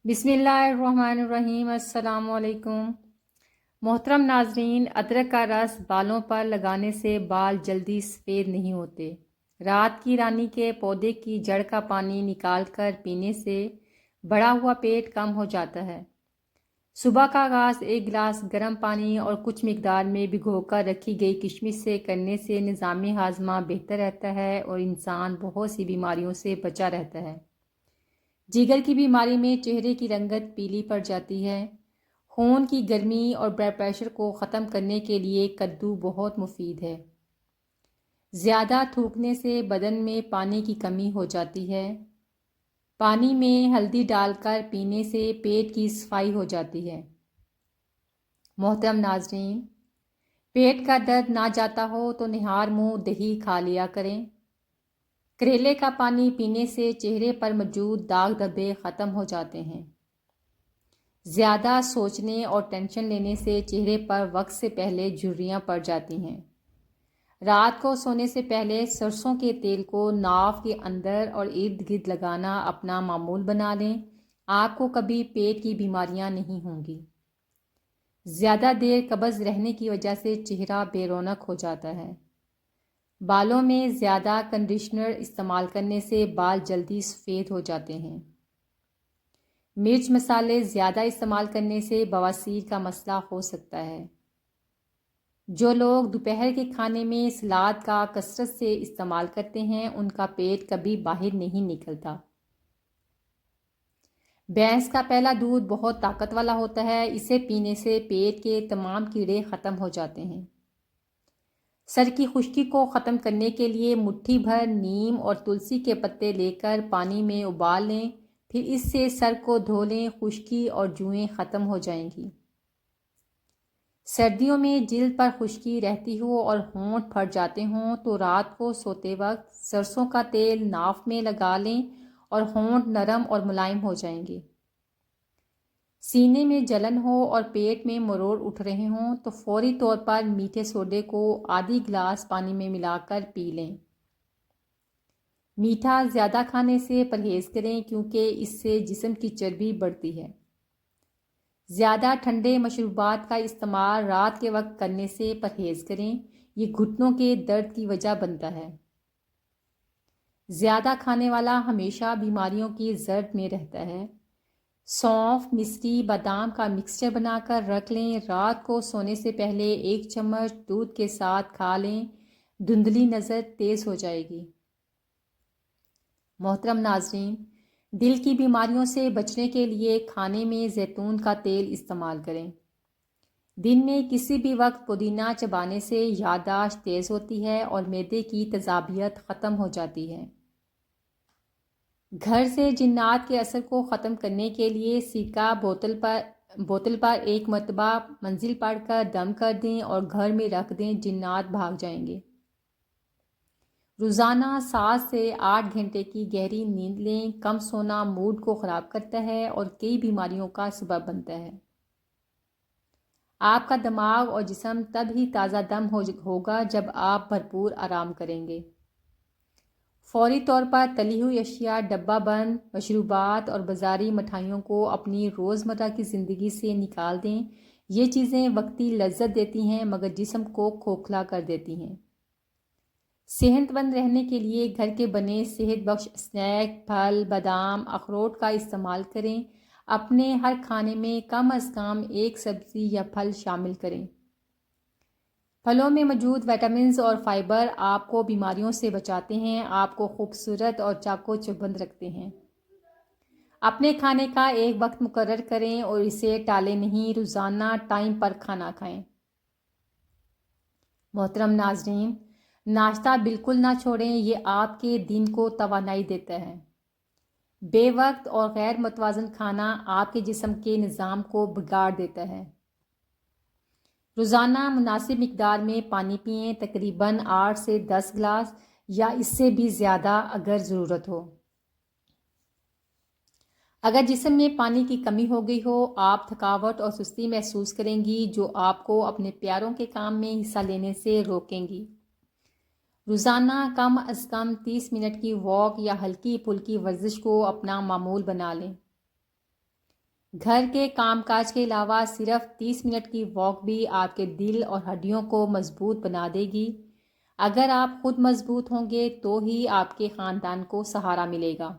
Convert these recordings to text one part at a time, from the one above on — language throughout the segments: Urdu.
بسم اللہ الرحمن الرحیم۔ السلام علیکم محترم ناظرین، ادرک کا رس بالوں پر لگانے سے بال جلدی سفید نہیں ہوتے۔ رات کی رانی کے پودے کی جڑ کا پانی نکال کر پینے سے بڑا ہوا پیٹ کم ہو جاتا ہے۔ صبح کا آغاز ایک گلاس گرم پانی اور کچھ مقدار میں بھگو کر رکھی گئی کشمش سے کرنے سے نظام ہاضمہ بہتر رہتا ہے اور انسان بہت سی بیماریوں سے بچا رہتا ہے۔ جگر کی بیماری میں چہرے کی رنگت پیلی پڑ جاتی ہے۔ خون کی گرمی اور بلڈ پریشر کو ختم کرنے کے لیے کدو بہت مفید ہے۔ زیادہ تھوکنے سے بدن میں پانی کی کمی ہو جاتی ہے۔ پانی میں ہلدی ڈال کر پینے سے پیٹ کی صفائی ہو جاتی ہے۔ محترم ناظرین، پیٹ کا درد نہ جاتا ہو تو نہار منہ دہی کھا لیا کریں۔ کریلے کا پانی پینے سے چہرے پر موجود داغ دھبے ختم ہو جاتے ہیں۔ زیادہ سوچنے اور ٹینشن لینے سے چہرے پر وقت سے پہلے جھریاں پڑ جاتی ہیں۔ رات کو سونے سے پہلے سرسوں کے تیل کو ناف کے اندر اور ارد گرد لگانا اپنا معمول بنا لیں۔ آپ کو کبھی پیٹ کی بیماریاں نہیں ہوں گی۔ زیادہ دیر قبض رہنے کی وجہ سے چہرہ بے رونق ہو جاتا ہے۔ بالوں میں زیادہ کنڈیشنر استعمال کرنے سے بال جلدی سفید ہو جاتے ہیں۔ مرچ مسالے زیادہ استعمال کرنے سے بواسیر کا مسئلہ ہو سکتا ہے۔ جو لوگ دوپہر کے کھانے میں سلاد کا کثرت سے استعمال کرتے ہیں ان کا پیٹ کبھی باہر نہیں نکلتا۔ بھینس کا پہلا دودھ بہت طاقت والا ہوتا ہے، اسے پینے سے پیٹ کے تمام کیڑے ختم ہو جاتے ہیں۔ سر کی خشکی کو ختم کرنے کے لیے مٹھی بھر نیم اور تلسی کے پتے لے کر پانی میں ابال لیں، پھر اس سے سر کو دھو لیں، خشکی اور جوئیں ختم ہو جائیں گی۔ سردیوں میں جلد پر خشکی رہتی ہو اور ہونٹ پھٹ جاتے ہوں تو رات کو سوتے وقت سرسوں کا تیل ناف میں لگا لیں اور ہونٹ نرم اور ملائم ہو جائیں گے۔ سینے میں جلن ہو اور پیٹ میں مروڑ اٹھ رہے ہوں تو فوری طور پر میٹھے سوڈے کو آدھی گلاس پانی میں ملا کر پی لیں۔ میٹھا زیادہ کھانے سے پرہیز کریں کیونکہ اس سے جسم کی چربی بڑھتی ہے۔ زیادہ ٹھنڈے مشروبات کا استعمال رات کے وقت کرنے سے پرہیز کریں، یہ گھٹنوں کے درد کی وجہ بنتا ہے۔ زیادہ کھانے والا ہمیشہ بیماریوں کی زرد میں رہتا ہے۔ سونف، مسری، بادام کا مکسچر بنا کر رکھ لیں، رات کو سونے سے پہلے 1 چمچ دودھ کے ساتھ کھا لیں، دھندلی نظر تیز ہو جائے گی۔ محترم ناظرین، دل کی بیماریوں سے بچنے کے لیے کھانے میں زیتون کا تیل استعمال کریں۔ دن میں کسی بھی وقت پودینہ چبانے سے یادداشت تیز ہوتی ہے اور معدے کی تیزابیت ختم ہو جاتی ہے۔ گھر سے جنات کے اثر کو ختم کرنے کے لیے سرکہ بوتل پر 1 مرتبہ منزل پڑھ کر دم کر دیں اور گھر میں رکھ دیں، جنات بھاگ جائیں گے۔ روزانہ 7 سے 8 گھنٹے کی گہری نیند لیں۔ کم سونا موڈ کو خراب کرتا ہے اور کئی بیماریوں کا سبب بنتا ہے۔ آپ کا دماغ اور جسم تب ہی تازہ دم ہوگا جب آپ بھرپور آرام کریں گے۔ فوری طور پر تلی ہوئی اشیاء، ڈبہ بند مشروبات اور بازاری مٹھائیوں کو اپنی روزمرہ کی زندگی سے نکال دیں۔ یہ چیزیں وقتی لذت دیتی ہیں مگر جسم کو کھوکھلا کر دیتی ہیں۔ صحت مند رہنے کے لیے گھر کے بنے صحت بخش اسنیک، پھل، بادام، اخروٹ کا استعمال کریں۔ اپنے ہر کھانے میں کم از کم 1 سبزی یا پھل شامل کریں۔ پھلوں میں موجود وٹامنز اور فائبر آپ کو بیماریوں سے بچاتے ہیں، آپ کو خوبصورت اور چاق و چوبند رکھتے ہیں۔ اپنے کھانے کا ایک وقت مقرر کریں اور اسے ٹالیں نہیں، روزانہ ٹائم پر کھانا کھائیں۔ محترم ناظرین، ناشتہ بالکل نہ چھوڑیں، یہ آپ کے دن کو توانائی دیتا ہے۔ بے وقت اور غیر متوازن کھانا آپ کے جسم کے نظام کو بگاڑ دیتا ہے۔ روزانہ مناسب مقدار میں پانی پئیں، تقریباً 8 سے 10 گلاس یا اس سے بھی زیادہ اگر ضرورت ہو۔ اگر جسم میں پانی کی کمی ہو گئی ہو، آپ تھکاوٹ اور سستی محسوس کریں گی جو آپ کو اپنے پیاروں کے کام میں حصہ لینے سے روکیں گی۔ روزانہ کم از کم 30 منٹ کی واک یا ہلکی پھلکی ورزش کو اپنا معمول بنا لیں۔ گھر کے کام کاج کے علاوہ صرف 30 منٹ کی واک بھی آپ کے دل اور ہڈیوں کو مضبوط بنا دے گی۔ اگر آپ خود مضبوط ہوں گے تو ہی آپ کے خاندان کو سہارا ملے گا۔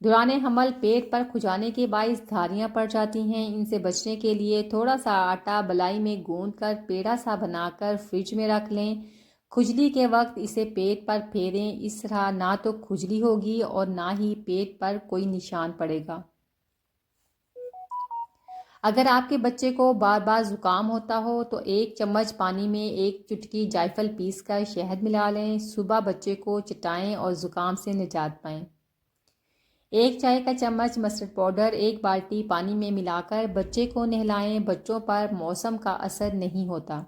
دوران حمل پیٹ پر کھجانے کے باعث دھاریاں پڑ جاتی ہیں۔ ان سے بچنے کے لیے تھوڑا سا آٹا بلائی میں گوندھ کر پیڑا سا بنا کر فریج میں رکھ لیں۔ کھجلی کے وقت اسے پیٹ پر پھیریں۔ اس طرح نہ تو کھجلی ہوگی اور نہ ہی پیٹ پر کوئی نشان پڑے گا۔ اگر آپ کے بچے کو بار بار زکام ہوتا ہو تو 1 چمچ پانی میں 1 چٹکی جائفل پیس کر شہد ملا لیں۔ صبح بچے کو چٹائیں اور زکام سے نجات پائیں۔ 1 چائے کا چمچ مسٹرڈ پاؤڈر 1 بالٹی پانی میں ملا کر بچے کو نہلائیں۔ بچوں پر موسم کا اثر نہیں ہوتا۔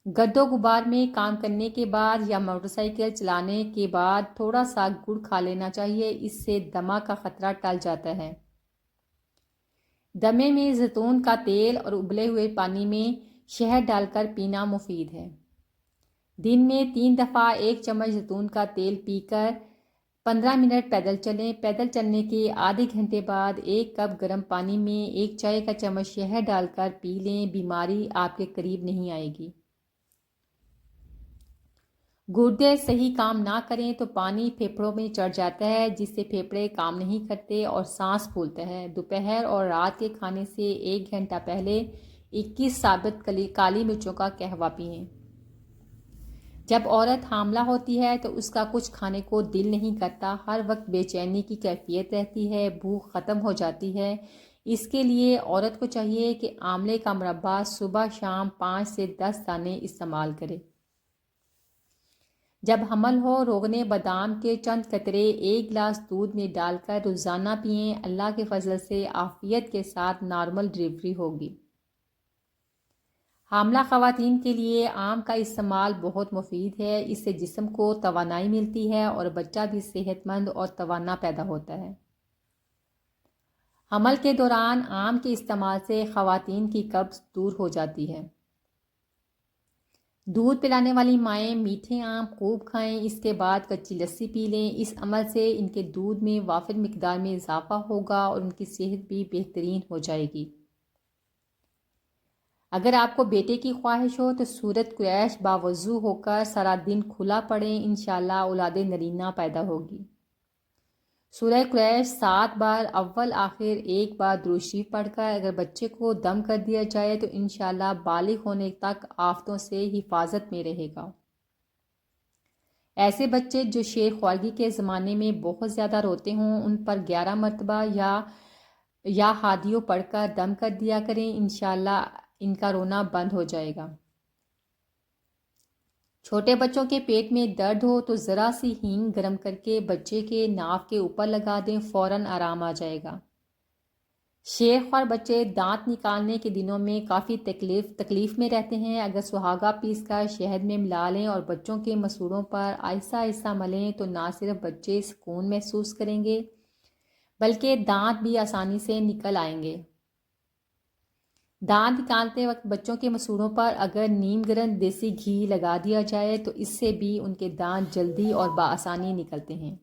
گرد و غبار میں کام کرنے کے بعد یا موٹر سائیکل چلانے کے بعد تھوڑا سا گڑ کھا لینا چاہیے۔ اس سے دمہ کا خطرہ ٹل جاتا ہے۔ دمے میں زیتون کا تیل اور ابلے ہوئے پانی میں شہد ڈال کر پینا مفید ہے۔ دن میں 3 دفعہ 1 چمچ زیتون کا تیل پی کر 15 منٹ پیدل چلیں۔ پیدل چلنے کے آدھے گھنٹے بعد 1 کپ گرم پانی میں 1 چائے کا چمچ شہد ڈال کر پی لیں۔ بیماری آپ کے قریب نہیں آئے گی۔ گردے صحیح کام نہ کریں تو پانی پھیپھڑوں میں چڑھ جاتا ہے، جس سے پھیپھڑے کام نہیں کرتے اور سانس پھولتا ہے۔ دوپہر اور رات کے کھانے سے 1 گھنٹہ پہلے 21 ثابت کالی مرچوں کا قہوہ پئیں۔ جب عورت حاملہ ہوتی ہے تو اس کا کچھ کھانے کو دل نہیں کرتا، ہر وقت بے چینی کی کیفیت رہتی ہے، بھوک ختم ہو جاتی ہے۔ اس کے لیے عورت کو چاہیے کہ آملے کا مربع صبح شام 5 سے 10 دانے استعمال کرے۔ جب حمل ہو روغن بادام کے چند قطرے 1 گلاس دودھ میں ڈال کر روزانہ پئیں۔ اللہ کے فضل سے عافیت کے ساتھ نارمل ڈلیوری ہوگی۔ حاملہ خواتین کے لیے آم کا استعمال بہت مفید ہے۔ اس سے جسم کو توانائی ملتی ہے اور بچہ بھی صحت مند اور توانا پیدا ہوتا ہے۔ حمل کے دوران آم کے استعمال سے خواتین کی قبض دور ہو جاتی ہے۔ دودھ پلانے والی مائیں میٹھے آم خوب کھائیں، اس کے بعد کچی لسی پی لیں۔ اس عمل سے ان کے دودھ میں وافر مقدار میں اضافہ ہوگا اور ان کی صحت بھی بہترین ہو جائے گی۔ اگر آپ کو بیٹے کی خواہش ہو تو سورۃ قریش باوضو ہو کر سارا دن کھلا پڑیں، انشاءاللہ اولاد نرینہ پیدا ہوگی۔ سورہ قریش 7 بار اول آخر 1 بار درود شریف پڑھ کر اگر بچے کو دم کر دیا جائے تو انشاءاللہ بالغ ہونے تک آفتوں سے حفاظت میں رہے گا۔ ایسے بچے جو شیر خوارگی کے زمانے میں بہت زیادہ روتے ہوں ان پر 11 مرتبہ یا ہادیوں پڑھ کر دم کر دیا کریں، انشاءاللہ ان کا رونا بند ہو جائے گا۔ چھوٹے بچوں کے پیٹ میں درد ہو تو ذرا سی ہینگ گرم کر کے بچے کے ناف کے اوپر لگا دیں، فوراً آرام آ جائے گا۔ شیر خوار بچے دانت نکالنے کے دنوں میں کافی تکلیف میں رہتے ہیں۔ اگر سہاگا پیس کر شہد میں ملا لیں اور بچوں کے مسوڑوں پر آہستہ آہستہ ملیں تو نہ صرف بچے سکون محسوس کریں گے بلکہ دانت بھی آسانی سے نکل آئیں گے۔ دانت نکالتے وقت بچوں کے مسوڑوں پر اگر نیم گرم دیسی گھی لگا دیا جائے تو اس سے بھی ان کے دانت جلدی اور بآسانی نکلتے ہیں۔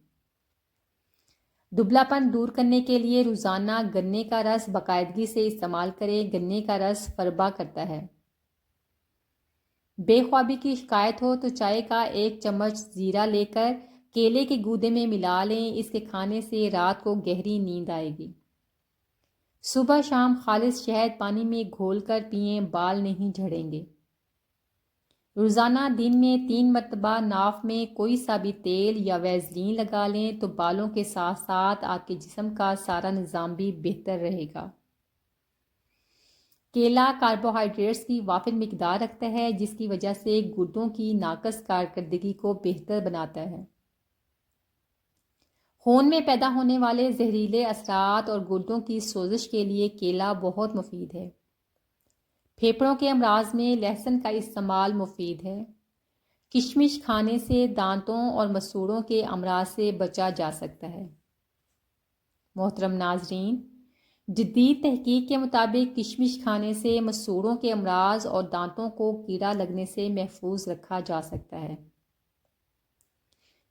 دبلا پن دور کرنے کے لیے روزانہ گنے کا رس باقاعدگی سے استعمال کریں۔ گنے کا رس فربا کرتا ہے۔ بے خوابی کی شکایت ہو تو چائے کا 1 چمچ زیرہ لے کر کیلے کے گودے میں ملا لیں، اس کے کھانے سے رات کو گہری نیند آئے گی۔ صبح شام خالص شہد پانی میں گھول کر پئیں، بال نہیں جھڑیں گے۔ روزانہ دن میں 3 مرتبہ ناف میں کوئی سا بھی تیل یا ویزلین لگا لیں تو بالوں کے ساتھ ساتھ آپ کے جسم کا سارا نظام بھی بہتر رہے گا۔ کیلا کاربوہائیڈریٹس کی وافر مقدار رکھتا ہے جس کی وجہ سے گردوں کی ناقص کارکردگی کو بہتر بناتا ہے۔ خون میں پیدا ہونے والے زہریلے اثرات اور گردوں کی سوزش کے لیے کیلا بہت مفید ہے۔ پھیپھڑوں کے امراض میں لہسن کا استعمال مفید ہے۔ کشمش کھانے سے دانتوں اور مسوڑوں کے امراض سے بچا جا سکتا ہے۔ محترم ناظرین، جدید تحقیق کے مطابق کشمش کھانے سے مسوڑوں کے امراض اور دانتوں کو کیڑا لگنے سے محفوظ رکھا جا سکتا ہے۔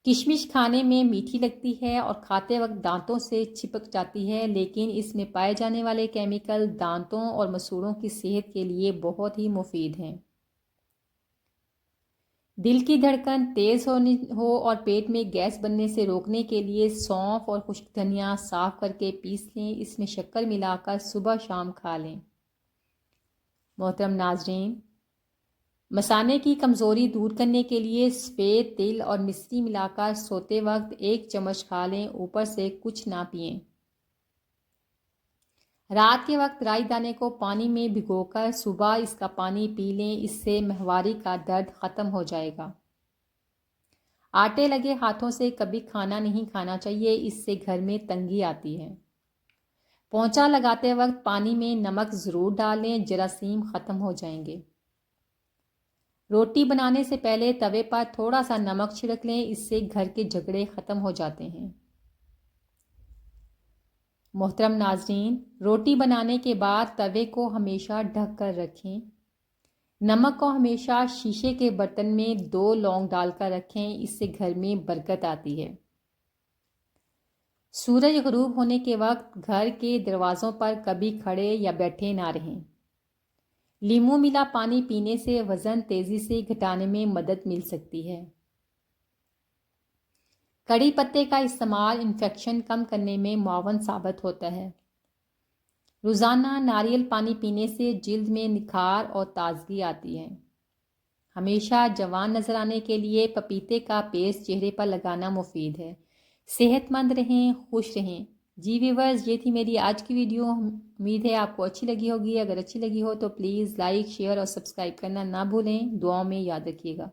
کشمش کھانے میں میٹھی لگتی ہے اور کھاتے وقت دانتوں سے چپک جاتی ہے، لیکن اس میں پائے جانے والے کیمیکل دانتوں اور مسوڑھوں کی صحت کے لیے بہت ہی مفید ہیں۔ دل کی دھڑکن تیز ہو اور پیٹ میں گیس بننے سے روکنے کے لیے سونف اور خشک دھنیا صاف کر کے پیس لیں، اس میں شکر ملا کر صبح شام کھا لیں۔ محترم ناظرین، مثانے کی کمزوری دور کرنے کے لیے سفید تل اور مصری ملا کر سوتے وقت 1 چمچ کھا لیں، اوپر سے کچھ نہ پئیں۔ رات کے وقت رائی دانے کو پانی میں بھگو کر صبح اس کا پانی پی لیں، اس سے مہواری کا درد ختم ہو جائے گا۔ آٹے لگے ہاتھوں سے کبھی کھانا نہیں کھانا چاہیے، اس سے گھر میں تنگی آتی ہے۔ پونچا لگاتے وقت پانی میں نمک ضرور ڈالیں، جراثیم ختم ہو جائیں گے۔ روٹی بنانے سے پہلے توے پر تھوڑا سا نمک چھڑک لیں، اس سے گھر کے جھگڑے ختم ہو جاتے ہیں۔ محترم ناظرین، روٹی بنانے کے بعد توے کو ہمیشہ ڈھک کر رکھیں۔ نمک کو ہمیشہ شیشے کے برتن میں 2 لونگ ڈال کر رکھیں، اس سے گھر میں برکت آتی ہے۔ سورج غروب ہونے کے وقت گھر کے دروازوں پر کبھی کھڑے یا بیٹھے نہ رہیں۔ لیموں ملا پانی پینے سے وزن تیزی سے گھٹانے میں مدد مل سکتی ہے۔ کڑی پتے کا استعمال انفیکشن کم کرنے میں معاون ثابت ہوتا ہے۔ روزانہ ناریل پانی پینے سے جلد میں نکھار اور تازگی آتی ہے۔ ہمیشہ جوان نظر آنے کے لیے پپیتے کا پیسٹ چہرے پر لگانا مفید ہے۔ صحت مند رہیں، خوش رہیں۔ جی ویورز، یہ تھی میری آج کی ویڈیو۔ امید ہے آپ کو اچھی لگی ہوگی۔ اگر اچھی لگی ہو تو پلیز لائک، شیئر اور سبسکرائب کرنا نہ بھولیں۔ دعاؤں میں یاد رکھیے گا۔